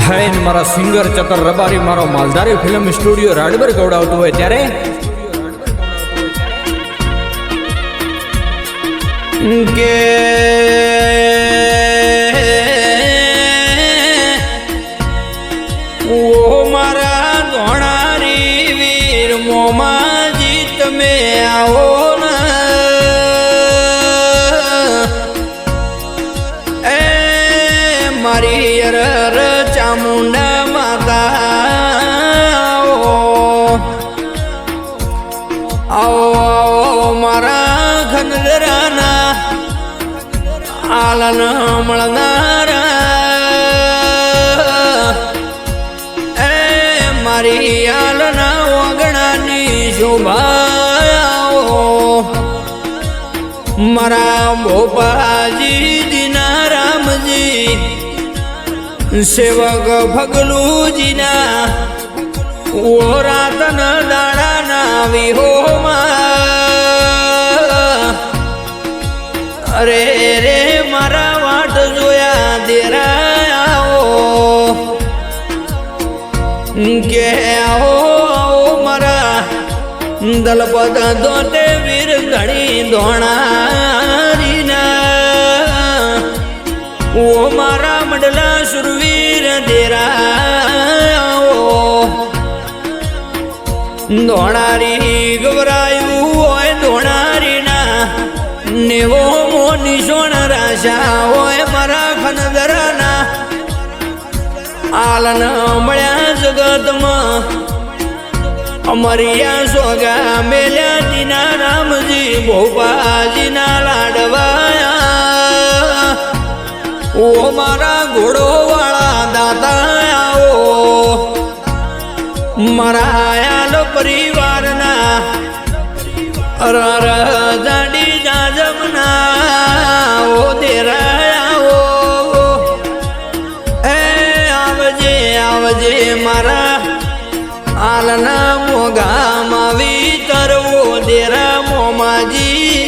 હાય મારા સિંગર ચકર રબારી મારો માલધારી film studio રાડબર ગવડાવતો હોય ત્યારે કે ઓ મારા ધોણારી વીર મોમાજી તમે આવો ને એ મારી અરર ચામુંડા માતા આવો મારા ખંડરાના આલન મળનારા એ મારી આલના વગણાની શોભાઓ મારા ભોપાજી દીના રામજી સેવક ભગલુજીના ઓ રાતન દાડાના વિહોમાં અરે રે મારા વાટ જોયા દેરાઓ કે આવો મારા દલપત દોતે વીર ઘણી ધોણારીના ઓ મારા મડલા સુરવીર દેરાઓ ધોણારી ગવરાયું હોય ધોણારીના નેવો મોની સોણ રાશા હોય મારા ખનદરાના આલન મળ્યા જગતમાં અમરિયા સોગા મેલ્યા દીના રામજી ભોપાજીના લાડવાયા ઓ મારા ઘોડો વાળા દાતા આવો મારા આયાલ પરિવારના અરર જાડી જાજમના ઓ દેરાઓ એ આવજે આવજે મારા આલના મોગામાં વિતરવો દેરા મોમાજી